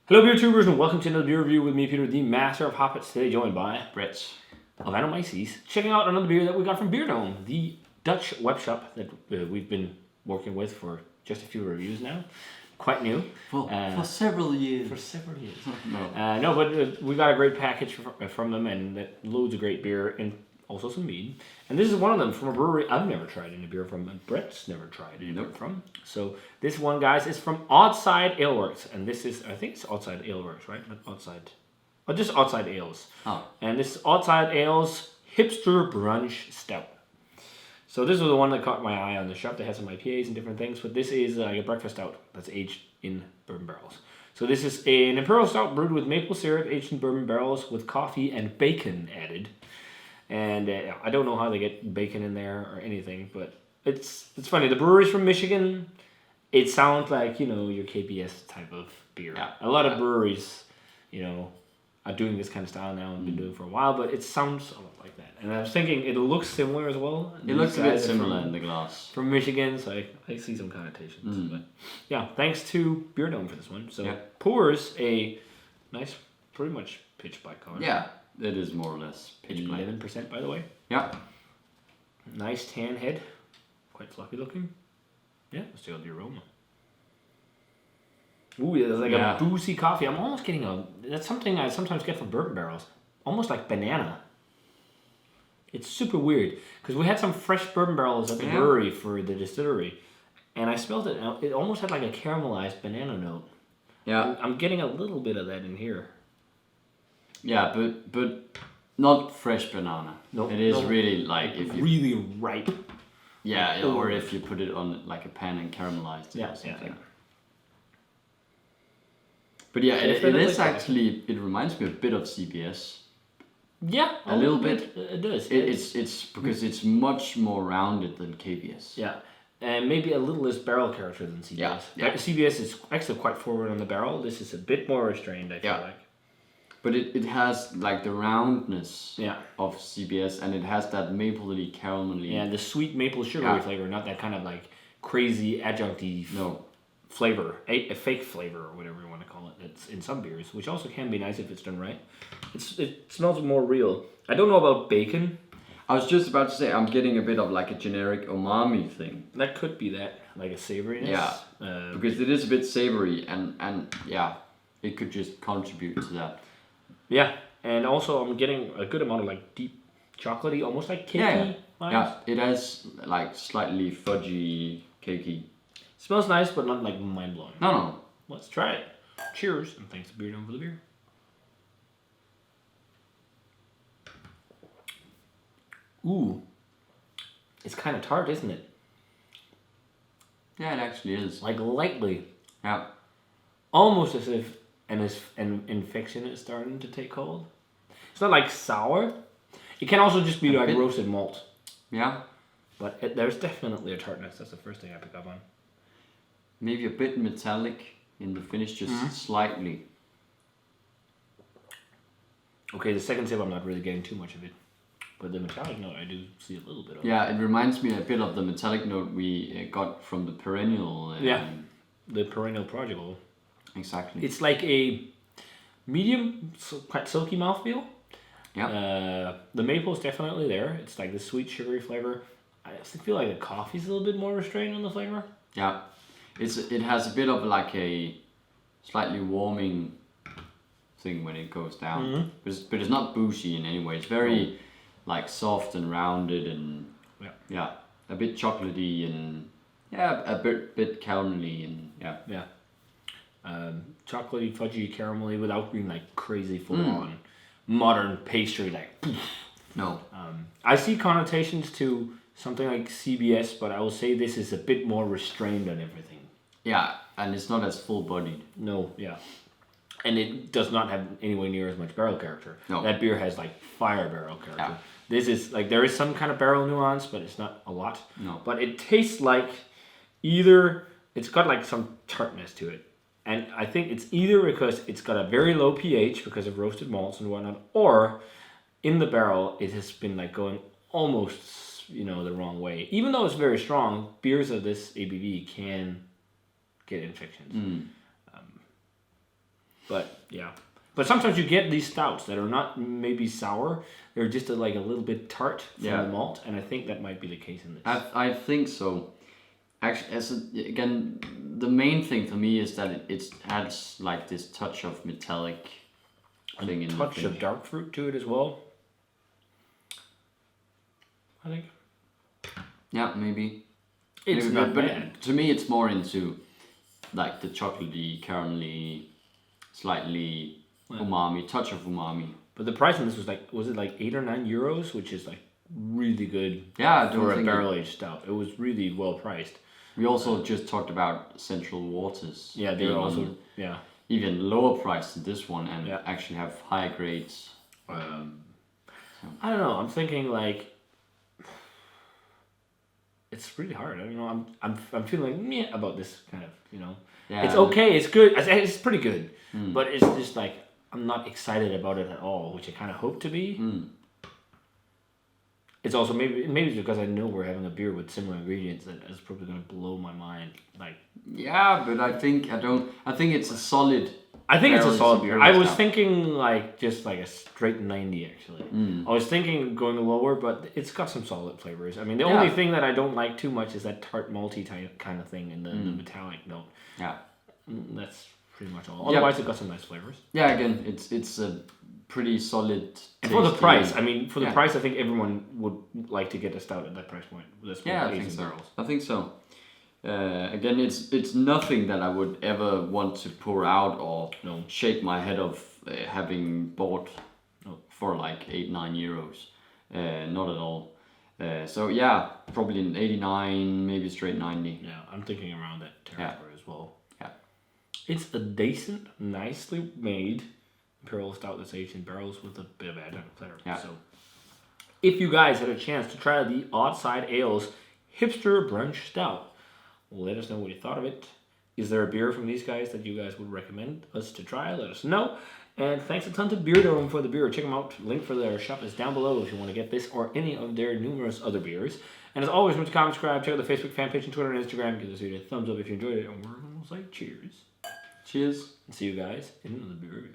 Hello beer tubers and welcome to another beer review with me, Peter, the master of hoppets, today joined by Brett of Anomyces, checking out another beer that we got from Beerdome, the Dutch web shop that we've been working with for just a few reviews now. Quite new. For several years. For several years. No. But we got a great package from them and loads of great beer and also some mead. And this is one of them from a brewery I've never tried any beer from, and Brett's never tried any beer from. So this one, guys, is from Oddside Aleworks, and this is, I think it's Oddside Aleworks, right? Not Oddside. Oh, just Oddside Ales. Oh. And this is Oddside Ales Hipster Brunch Stout. So this was the one that caught my eye on the shop. They had some IPAs and different things, but this is a breakfast stout that's aged in bourbon barrels. So this is an Imperial stout brewed with maple syrup, aged in bourbon barrels with coffee and bacon added. And I don't know how they get bacon in there or anything, but it's funny. The brewery's from Michigan. It sounds like, your KBS type of beer. Yeah. A lot of breweries, are doing this kind of style now and been doing it for a while, but it sounds a lot like that. And I was thinking it looks similar as well. It looks a bit similar in the glass. From Michigan, so I see some connotations. But yeah, thanks to Beerdome for this one. So pours a nice, pretty much pitch black color. Yeah, it is more or less pitch black. 11%, by the way. Yeah. Nice tan head. Quite fluffy looking. Yeah, let's check out the aroma. Ooh, there's like a boozy coffee. I'm almost getting that's something I sometimes get from bourbon barrels. Almost like banana. It's super weird. Because we had some fresh bourbon barrels at the brewery for the distillery. And I smelled it. And it almost had like a caramelized banana note. Yeah. I'm getting a little bit of that in here. Yeah, but not fresh banana. No, it is really like if you really ripe. Yeah, or if you put it on like a pan and caramelize it or something. Yeah. But yeah, it is actually. It reminds me a bit of CBS. Yeah, a little bit. It does. It's because it's much more rounded than KBS. Yeah, and maybe a little less barrel character than CBS. Yeah. CBS is actually quite forward on the barrel. This is a bit more restrained, I feel like. But it has like the roundness of CBS, and it has that mapley caramelly. Yeah, the sweet maple sugary flavor, not that kind of like crazy adjuncty flavor, a fake flavor or whatever you want to call it. That's in some beers, which also can be nice if it's done right. It smells more real. I don't know about bacon. I was just about to say I'm getting a bit of like a generic umami thing. That could be that, like a savoriness. Yeah, because it is a bit savory, and it could just contribute to that. Yeah, and also I'm getting a good amount of like deep chocolatey, almost like cakey vibes. Yeah, it has like slightly fudgy, cakey. Smells nice, but not like mind blowing. No. Let's try it. Cheers, and thanks to Beerdome for the beer. Ooh, it's kind of tart, isn't it? Yeah, it actually is. Like lightly. Yeah. Almost as if an infection is starting to take hold. It's not like sour. It can also just be like roasted malt. Yeah. But there's definitely a tartness. That's the first thing I pick up on. Maybe a bit metallic in the finish, just slightly. Okay, the second sip I'm not really getting too much of it. But the metallic note I do see a little bit of. Yeah, it reminds me a bit of the metallic note we got from the Perennial. The Perennial Prodigal. Exactly. It's like a medium, quite silky mouthfeel. Yeah. The maple is definitely there. It's like the sweet sugary flavor. I feel like the coffee's a little bit more restrained on the flavor. Yeah. It has a bit of like a slightly warming thing when it goes down. But it's not boozy in any way. It's very like soft and rounded and a bit chocolatey and a bit caramelly and chocolatey, fudgy, caramelly without being like crazy full on modern pastry like. No. I see connotations to something like CBS, but I will say this is a bit more restrained on everything. Yeah, and it's not as full bodied. No, yeah. And it does not have anywhere near as much barrel character. No. That beer has like fire barrel character. Yeah. This is like, there is some kind of barrel nuance, but it's not a lot. No. But it tastes like either, it's got like some tartness to it. And I think it's either because it's got a very low pH because of roasted malts and whatnot, or in the barrel it has been like going almost, the wrong way. Even though it's very strong, beers of this ABV can get infections. But yeah. But sometimes you get these stouts that are not maybe sour. They're just like a little bit tart from the malt, and I think that might be the case in this. I think so. Actually, again, the main thing for me is that it adds like this touch of metallic thing in the touch of dark fruit to it as well. I think. Yeah, maybe. It's maybe, not but bad. To me, it's more into like the chocolatey, caramelly, slightly umami, touch of umami. But the price on this was it like €8 or €9, which is like really good. Yeah, for a barrel aged stout. It was really well priced. We also just talked about Central Waters. Yeah, they're also even lower priced than this one, and actually have higher grades. I don't know. I'm thinking like it's really hard. I don't know. I'm feeling like meh about this kind of, you know. Yeah, it's okay. It's good. It's pretty good, but it's just like I'm not excited about it at all, which I kind of hope to be. It's also maybe it's because I know we're having a beer with similar ingredients that is probably going to blow my mind. Like but I think it's a solid. I think it's a solid beer. I was thinking like just like a straight 90 actually. I was thinking going lower, but it's got some solid flavors. I mean, the only thing that I don't like too much is that tart malty type kind of thing in the metallic note. Yeah, that's pretty much all. Otherwise, it got some nice flavors. Yeah, again, it's a pretty solid. And for the price, I mean, for the price, I think everyone would like to get a stout at that price point. I think so. I think so. Again, it's nothing that I would ever want to pour out or shake my head of having bought for like €8-9. Not at all. So yeah, probably an 89, maybe straight 90. Yeah, I'm thinking around that territory as well. Yeah, it's a decent, nicely made Imperial stout that's aged in barrels with a bit of adjunct flavor. Yeah. So, if you guys had a chance to try the Odd Side Ales Hipster Brunch Stout, let us know what you thought of it. Is there a beer from these guys that you guys would recommend us to try? Let us know. And thanks a ton to Beerdome for the beer. Check them out. Link for their shop is down below if you want to get this or any of their numerous other beers. And as always, remember to comment, subscribe, check out the Facebook fan page and Twitter and Instagram. Give this video a thumbs up if you enjoyed it. And we're going to say cheers. Cheers. And see you guys in another beer review.